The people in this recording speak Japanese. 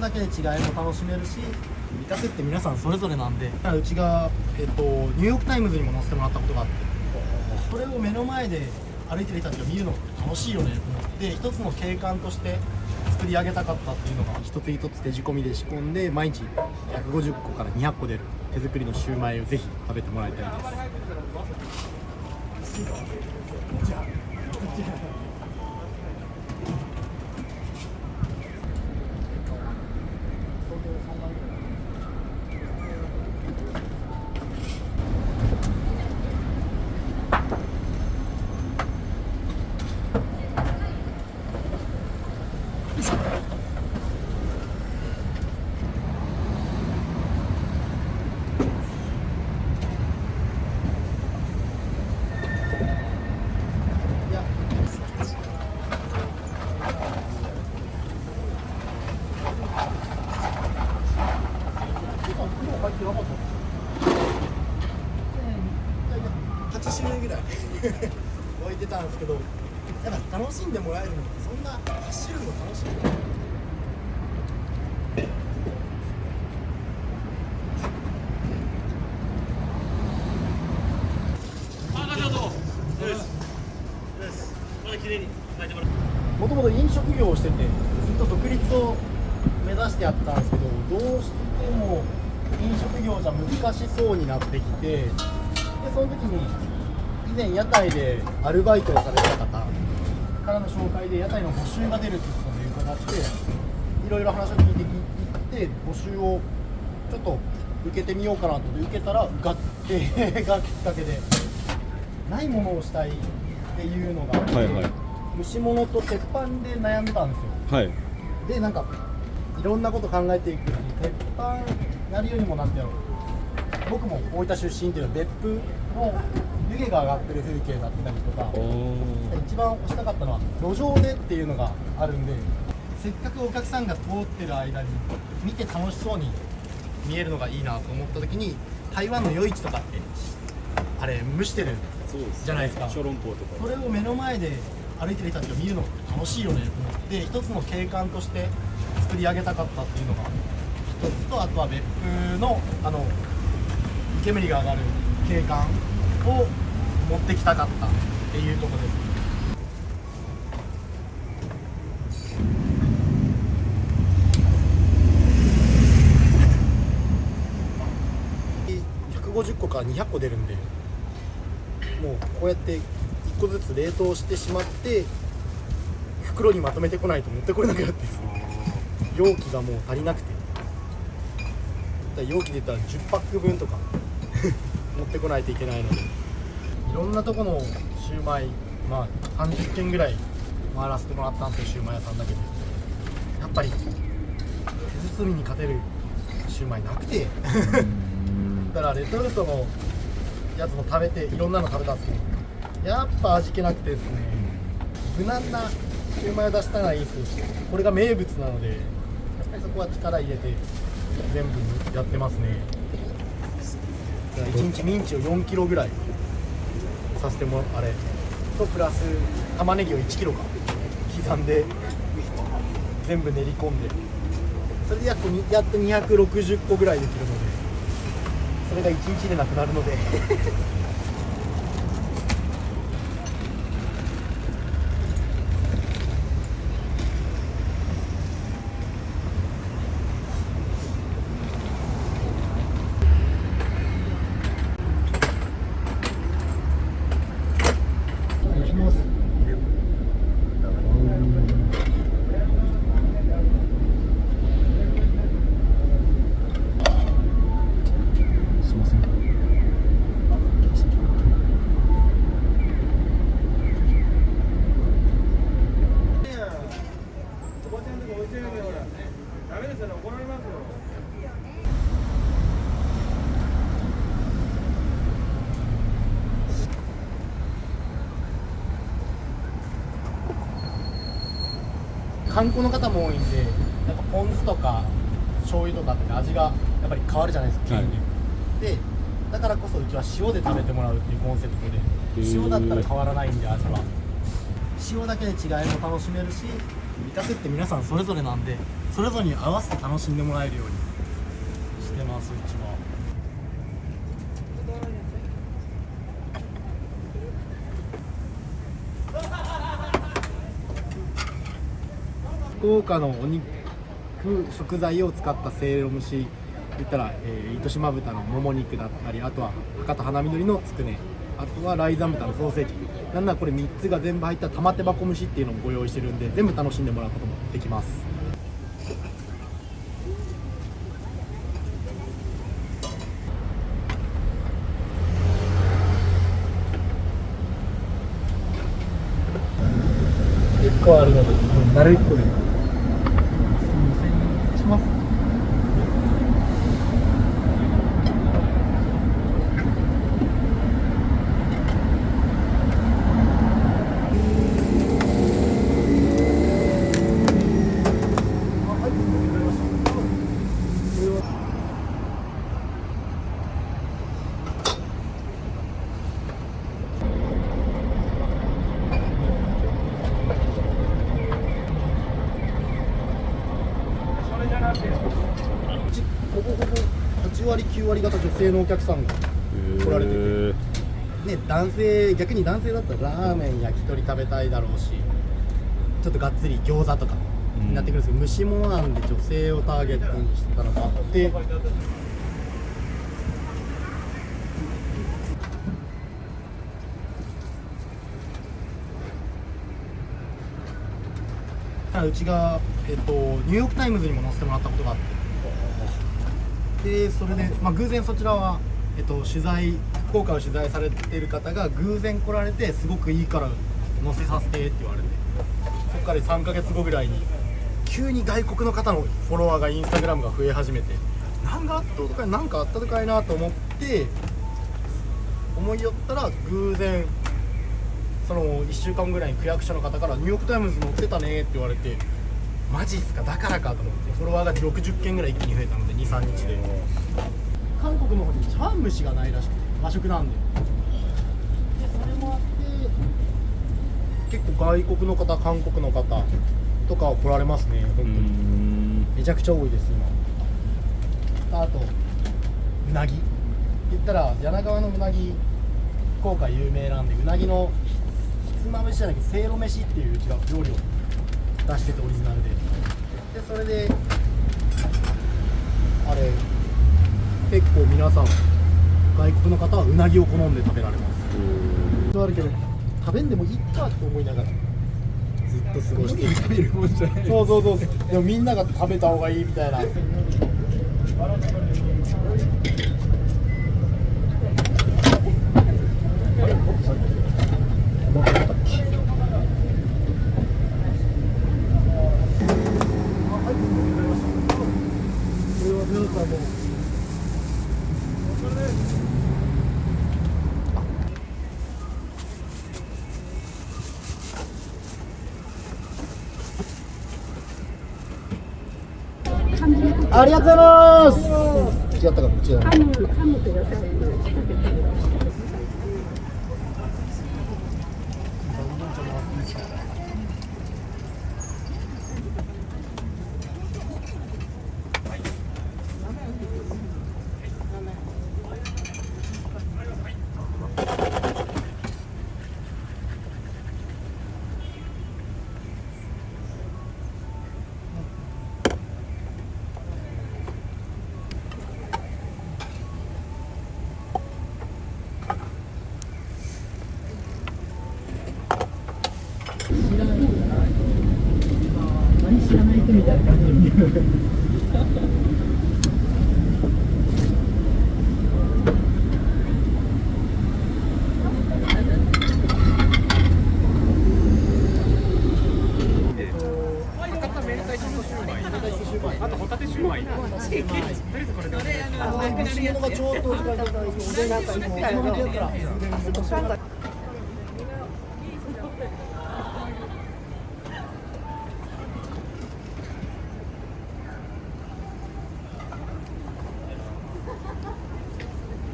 だけで違いも楽しめるし、味覚って皆さんそれぞれなんで、うちが、ニューヨークタイムズにも載せてもらったことがあって、それを目の前で歩いてる人たちが見るの楽しいよねと思って、一つの景観として作り上げたかったっていうのが、一つ一つ手仕込みで仕込んで毎日150個から200個出る手作りのシューマイをぜひ食べてもらいたいです。80円ぐらい置いてたんですけど、やっぱ楽しんでもらえるのって、そんな走るの楽しいの。もともと飲食業をしてて、ずっと独立を目指してやったんですけど、どうしても飲食業じゃ難しそうになってきて、でその時に以前屋台でアルバイトをされてた方からの紹介で屋台の募集が出るってことで伺って、いろいろ話を聞いていって募集をちょっと受けてみようかなと思って受けたら受かってがきっかけで、ないものをしたいっていうのがあって、はいはい、蒸し物と鉄板で悩んでたんですよ。はい、でなんかいろんなこと考えていくうちに鉄板やるようにもなって、僕も大分出身っていうのは別府の湯気が上がってる風景だったりとか、一番推したかったのは路上でっていうのがあるんで、せっかくお客さんが通ってる間に見て楽しそうに見えるのがいいなと思った時に、台湾の夜市とかってあれ蒸してるじゃないですか。小籠包とか、それを目の前で歩いてる人たちが見るの楽しいよねと思って、一つの景観として作り上げたかったっていうのが一つと、あとは別府の湯煙が上がる景観を持ってきたかったっていうところです。150個から200個出るんで、もうこうやって1個ずつ冷凍してしまって袋にまとめてこないと持ってこれなくなってですね、容器がもう足りなくて、容器で言ったら10パック分とか持ってこないといけないので、いろんなとこのシューマイ、まあ30軒ぐらい回らせてもらったんですよ、シューマイ屋さんだけで。やっぱり手包みに勝てるシューマイなくてだからレトルトのやつも食べて、いろんなの食べたんですけど、やっぱ味気なくてですね、無難なシューマイを出したらいいんですけど、これが名物なので、やっぱりそこは力入れて全部やってますね。1日ミンチを4キロぐらいさせてもあれと、プラス玉ねぎを1キロか刻んで全部練り込んで、それでやっと260個ぐらいできるので、それが1日でなくなるので観光の方も多いんで、なんかポン酢とか醤油とかって味がやっぱり変わるじゃないですか、はい、でだからこそうちは塩で食べてもらうっていうコンセプトで、塩だったら変わらないんで味は、塩だけで違いも楽しめるし、味覚って皆さんそれぞれなんで、それぞれに合わせて楽しんでもらえるようにしてます。うちは福岡のお肉食材を使ったせいろ蒸し、言ったら、糸島豚のもも肉だったり、あとは博多花緑のつくね、あとは雷山豚のソーセージ、なんならこれ3つが全部入った玉手箱蒸しっていうのもご用意してるんで、全部楽しんでもらうこともできます。1個あるので、なる1個で。すみません、失礼します。ほぼほぼ8割9割方女性のお客さんが来られてて、ね、逆に男性だったらラーメン焼き鳥食べたいだろうし、ちょっとがっつり餃子とかになってくるんですけど、蒸し物なんで女性をターゲットにしてたのがあって、うちが、ニューヨーク・タイムズにも載せてもらったことがあって、でそれで、偶然そちらは、福岡を取材されている方が偶然来られて、すごくいいから載せさせてって言われて、そこから3ヶ月後ぐらいに急に外国の方のフォロワーがインスタグラムが増え始めて、なんかあったとかいなと思って思いよったら、偶然その1週間ぐらいに区役所の方から「ニューヨーク・タイムズ載ってたね」って言われて、マジっすか、だからかと思って、フォロワーが60件ぐらい一気に増えたので 2,3 日で。韓国の方に茶碗蒸しがないらしくて、和食なんで、それもあって結構外国の方、韓国の方とか来られますね。本当にめちゃくちゃ多いです今。あとうなぎ言ったら、柳川のうなぎ福岡有名なんで、うなぎのひつまぶしじゃなくてせいろ飯っていううちが料理を出してて、オリジナルで、それであれ結構皆さん外国の方はうなぎを好んで食べられます。とあるけど食べんでもいいかと思いながらずっと過ごしている。食べるもんじゃない。そう、でもみんなが食べた方がいいみたいな。ありがとうございます。違ったかも、違う。ハムください。知らない人みたいな感じに見える。あとホタテシューマイ。とりあえずこれで。蒸し物がちょっとおでんなんかおつまみでやったら。